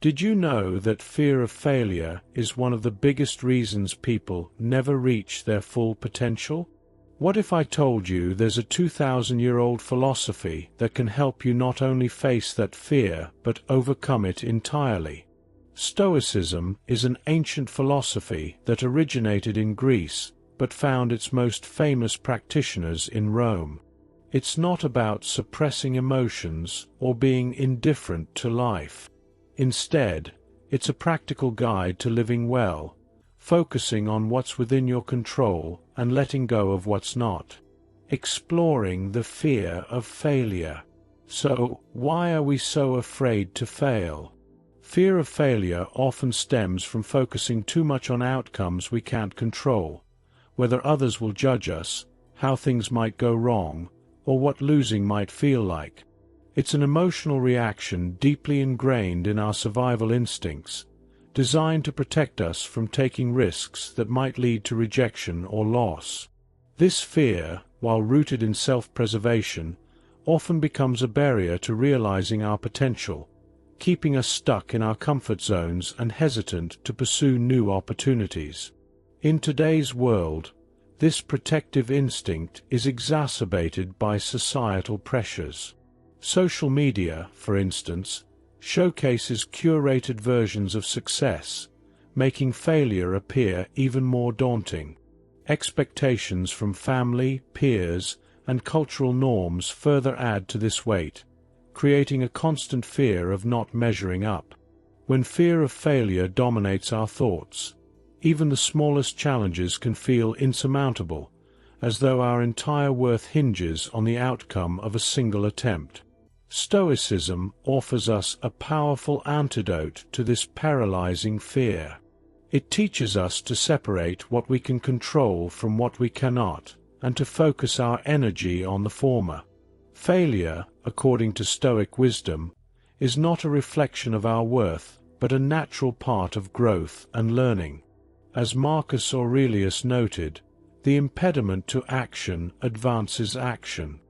Did you know that fear of failure is one of the biggest reasons people never reach their full potential? What if I told you there's a 2,000-year-old philosophy that can help you not only face that fear but overcome it entirely? Stoicism is an ancient philosophy that originated in Greece but found its most famous practitioners in Rome. It's not about suppressing emotions or being indifferent to life. Instead, it's a practical guide to living well, focusing on what's within your control and letting go of what's not. Exploring the fear of failure. So, why are we so afraid to fail? Fear of failure often stems from focusing too much on outcomes we can't control, whether others will judge us, how things might go wrong, or what losing might feel like. It's an emotional reaction deeply ingrained in our survival instincts, designed to protect us from taking risks that might lead to rejection or loss. This fear, while rooted in self-preservation, often becomes a barrier to realizing our potential, keeping us stuck in our comfort zones and hesitant to pursue new opportunities. In today's world, this protective instinct is exacerbated by societal pressures. Social media, for instance, showcases curated versions of success, making failure appear even more daunting. Expectations from family, peers, and cultural norms further add to this weight, creating a constant fear of not measuring up. When fear of failure dominates our thoughts, even the smallest challenges can feel insurmountable, as though our entire worth hinges on the outcome of a single attempt. Stoicism offers us a powerful antidote to this paralyzing fear. It teaches us to separate what we can control from what we cannot, and to focus our energy on the former. Failure, according to Stoic wisdom, is not a reflection of our worth, but a natural part of growth and learning. As Marcus Aurelius noted, the impediment to action advances action.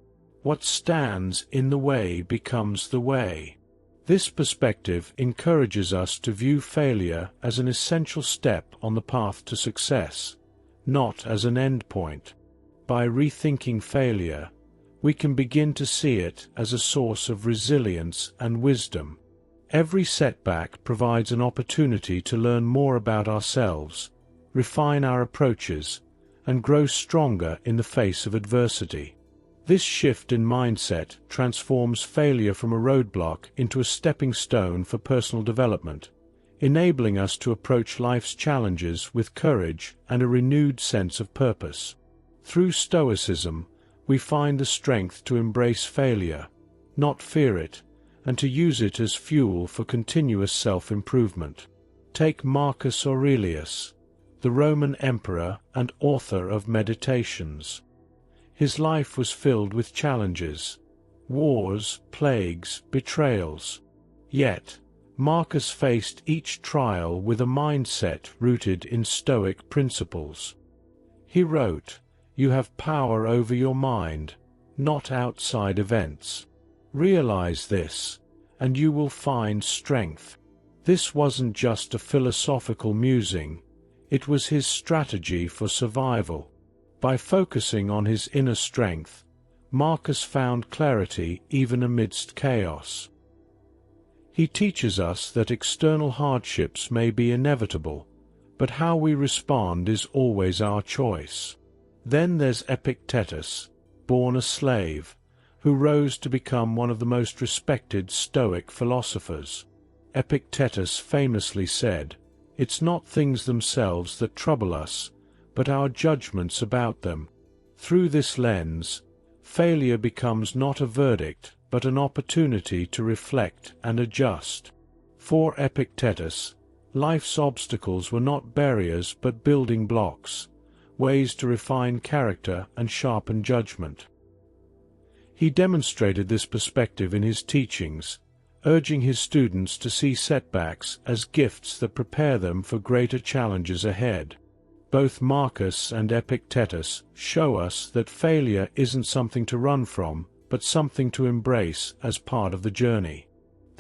What stands in the way becomes the way. This perspective encourages us to view failure as an essential step on the path to success, not as an endpoint. By rethinking failure, we can begin to see it as a source of resilience and wisdom. Every setback provides an opportunity to learn more about ourselves, refine our approaches, and grow stronger in the face of adversity. This shift in mindset transforms failure from a roadblock into a stepping stone for personal development, enabling us to approach life's challenges with courage and a renewed sense of purpose. Through Stoicism, we find the strength to embrace failure, not fear it, and to use it as fuel for continuous self-improvement. Take Marcus Aurelius, the Roman emperor and author of Meditations. His life was filled with challenges, wars, plagues, betrayals. Yet, Marcus faced each trial with a mindset rooted in Stoic principles. He wrote, "You have power over your mind, not outside events. Realize this, and you will find strength." This wasn't just a philosophical musing, it was his strategy for survival. By focusing on his inner strength, Marcus found clarity even amidst chaos. He teaches us that external hardships may be inevitable, but how we respond is always our choice. Then there's Epictetus, born a slave, who rose to become one of the most respected Stoic philosophers. Epictetus famously said, "It's not things themselves that trouble us, but our judgments about them." Through this lens, failure becomes not a verdict, but an opportunity to reflect and adjust. For Epictetus, life's obstacles were not barriers but building blocks, ways to refine character and sharpen judgment. He demonstrated this perspective in his teachings, urging his students to see setbacks as gifts that prepare them for greater challenges ahead. Both Marcus and Epictetus show us that failure isn't something to run from, but something to embrace as part of the journey.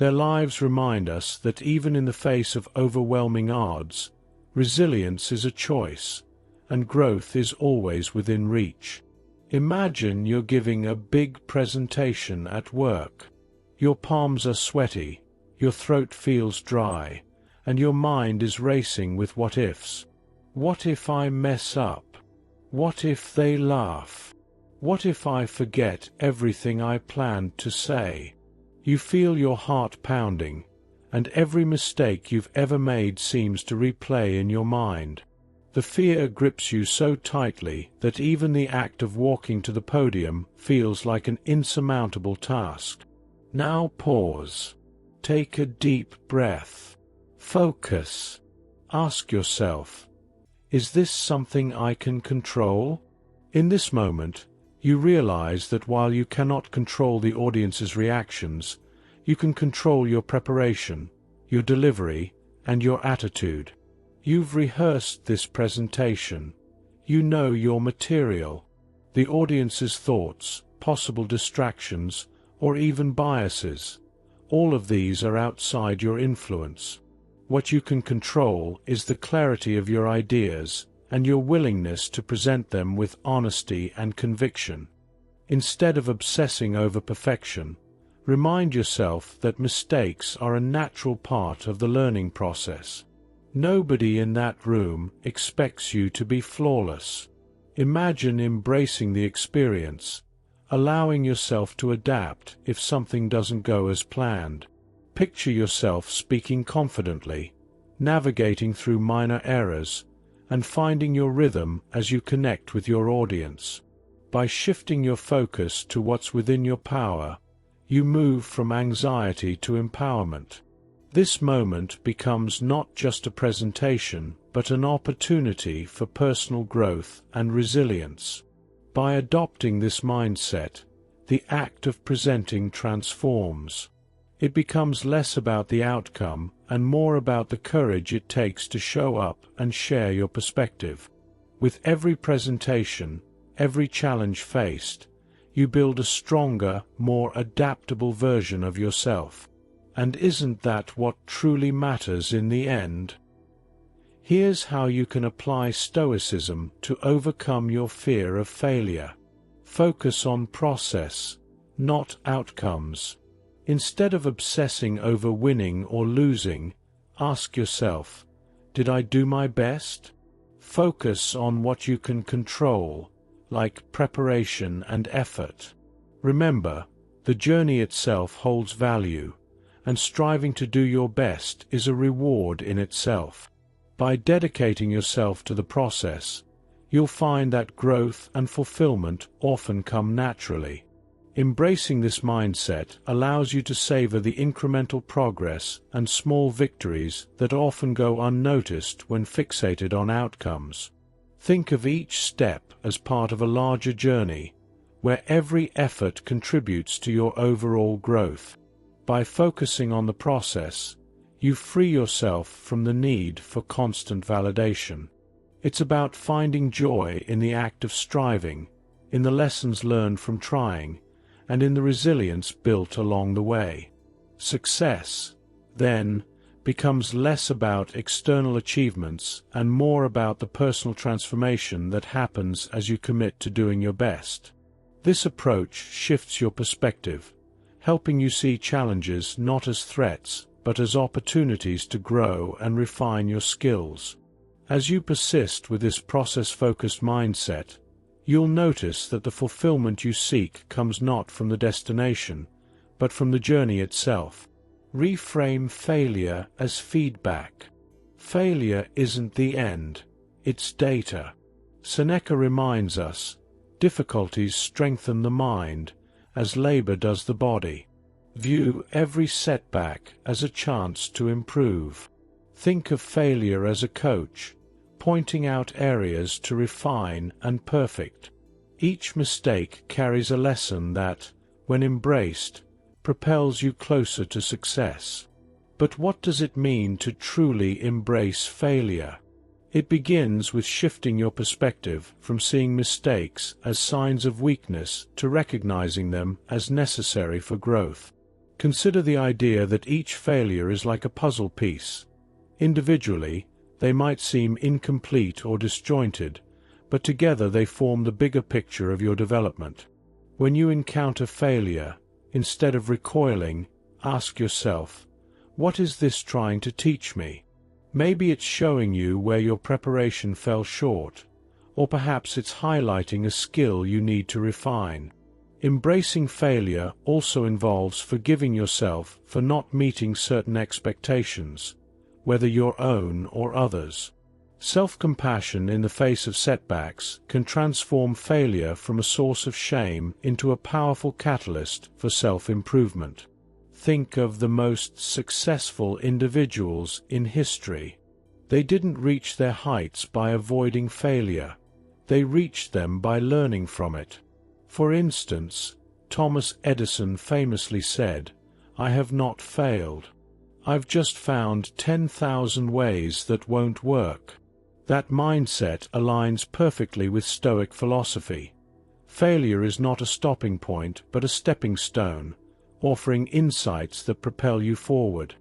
Their lives remind us that even in the face of overwhelming odds, resilience is a choice, and growth is always within reach. Imagine you're giving a big presentation at work. Your palms are sweaty, your throat feels dry, and your mind is racing with what-ifs. What if I mess up? What if they laugh? What if I forget everything I planned to say? You feel your heart pounding, and every mistake you've ever made seems to replay in your mind. The fear grips you so tightly that even the act of walking to the podium feels like an insurmountable task. Now pause. Take a deep breath. Focus. Ask yourself, is this something I can control? In this moment, you realize that while you cannot control the audience's reactions, you can control your preparation, your delivery, and your attitude. You've rehearsed this presentation. You know your material, the audience's thoughts, possible distractions, or even biases. All of these are outside your influence. What you can control is the clarity of your ideas and your willingness to present them with honesty and conviction. Instead of obsessing over perfection, remind yourself that mistakes are a natural part of the learning process. Nobody in that room expects you to be flawless. Imagine embracing the experience, allowing yourself to adapt if something doesn't go as planned. Picture yourself speaking confidently, navigating through minor errors, and finding your rhythm as you connect with your audience. By shifting your focus to what's within your power, you move from anxiety to empowerment. This moment becomes not just a presentation, but an opportunity for personal growth and resilience. By adopting this mindset, the act of presenting transforms. It becomes less about the outcome and more about the courage it takes to show up and share your perspective. With every presentation, every challenge faced, you build a stronger, more adaptable version of yourself. And isn't that what truly matters in the end? Here's how you can apply Stoicism to overcome your fear of failure. Focus on process, not outcomes. Instead of obsessing over winning or losing, ask yourself, did I do my best? Focus on what you can control, like preparation and effort. Remember, the journey itself holds value, and striving to do your best is a reward in itself. By dedicating yourself to the process, you'll find that growth and fulfillment often come naturally. Embracing this mindset allows you to savor the incremental progress and small victories that often go unnoticed when fixated on outcomes. Think of each step as part of a larger journey, where every effort contributes to your overall growth. By focusing on the process, you free yourself from the need for constant validation. It's about finding joy in the act of striving, in the lessons learned from trying, and in the resilience built along the way. Success, then, becomes less about external achievements and more about the personal transformation that happens as you commit to doing your best. This approach shifts your perspective, helping you see challenges not as threats, but as opportunities to grow and refine your skills. As you persist with this process-focused mindset, you'll notice that the fulfillment you seek comes not from the destination, but from the journey itself. Reframe failure as feedback. Failure isn't the end, it's data. Seneca reminds us, difficulties strengthen the mind, as labor does the body. View every setback as a chance to improve. Think of failure as a coach, pointing out areas to refine and perfect. Each mistake carries a lesson that, when embraced, propels you closer to success. But what does it mean to truly embrace failure? It begins with shifting your perspective from seeing mistakes as signs of weakness to recognizing them as necessary for growth. Consider the idea that each failure is like a puzzle piece. Individually, they might seem incomplete or disjointed, but together they form the bigger picture of your development. When you encounter failure, instead of recoiling, ask yourself, what is this trying to teach me? Maybe it's showing you where your preparation fell short, or perhaps it's highlighting a skill you need to refine. Embracing failure also involves forgiving yourself for not meeting certain expectations, whether your own or others. Self-compassion in the face of setbacks can transform failure from a source of shame into a powerful catalyst for self-improvement. Think of the most successful individuals in history. They didn't reach their heights by avoiding failure. They reached them by learning from it. For instance, Thomas Edison famously said, "I have not failed. I've just found 10,000 ways that won't work." That mindset aligns perfectly with Stoic philosophy. Failure is not a stopping point but a stepping stone, offering insights that propel you forward.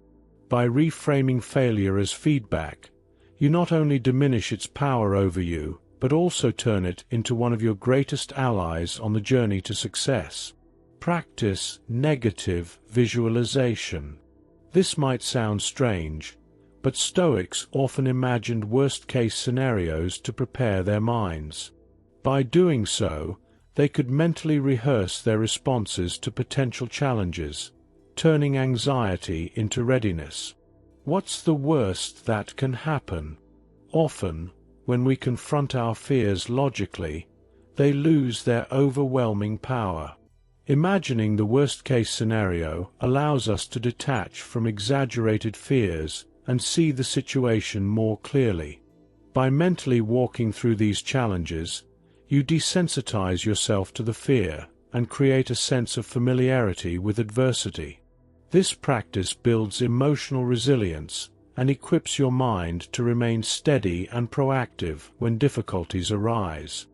By reframing failure as feedback, you not only diminish its power over you, but also turn it into one of your greatest allies on the journey to success. Practice negative visualization. This might sound strange, but Stoics often imagined worst-case scenarios to prepare their minds. By doing so, they could mentally rehearse their responses to potential challenges, turning anxiety into readiness. What's the worst that can happen? Often, when we confront our fears logically, they lose their overwhelming power. Imagining the worst-case scenario allows us to detach from exaggerated fears and see the situation more clearly. By mentally walking through these challenges, you desensitize yourself to the fear and create a sense of familiarity with adversity. This practice builds emotional resilience and equips your mind to remain steady and proactive when difficulties arise.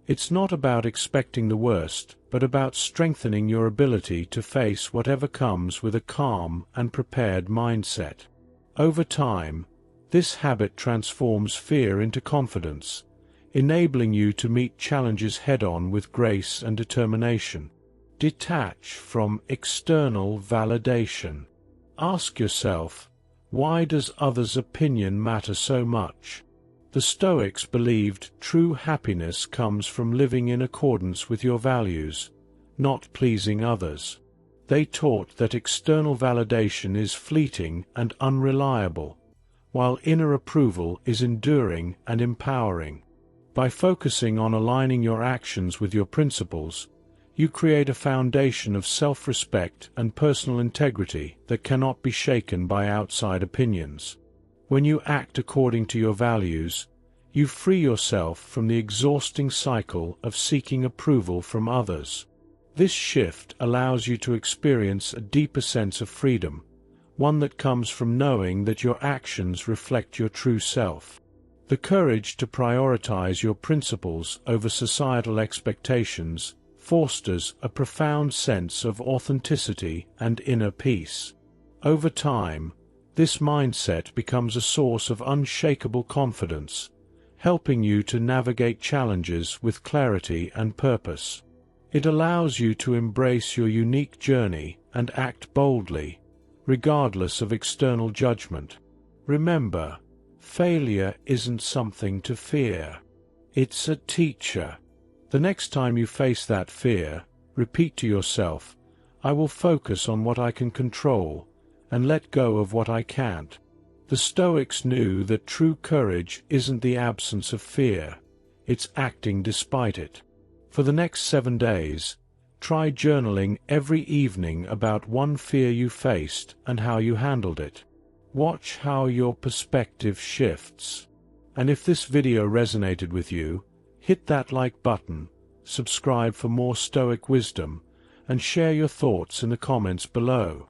It's not about expecting the worst, but about strengthening your ability to face whatever comes with a calm and prepared mindset. Over time, this habit transforms fear into confidence, enabling you to meet challenges head-on with grace and determination. Detach from external validation. Ask yourself, why does others' opinion matter so much? The Stoics believed true happiness comes from living in accordance with your values, not pleasing others. They taught that external validation is fleeting and unreliable, while inner approval is enduring and empowering. By focusing on aligning your actions with your principles, you create a foundation of self-respect and personal integrity that cannot be shaken by outside opinions. When you act according to your values, you free yourself from the exhausting cycle of seeking approval from others. This shift allows you to experience a deeper sense of freedom, one that comes from knowing that your actions reflect your true self. The courage to prioritize your principles over societal expectations fosters a profound sense of authenticity and inner peace. Over time, this mindset becomes a source of unshakable confidence, helping you to navigate challenges with clarity and purpose. It allows you to embrace your unique journey and act boldly, regardless of external judgment. Remember, failure isn't something to fear. It's a teacher. The next time you face that fear, repeat to yourself, "I will focus on what I can control and let go of what I can't." The Stoics knew that true courage isn't the absence of fear, it's acting despite it. For the next 7 days, try journaling every evening about one fear you faced and how you handled it. Watch how your perspective shifts. And if this video resonated with you, hit that like button, subscribe for more Stoic wisdom, and share your thoughts in the comments below.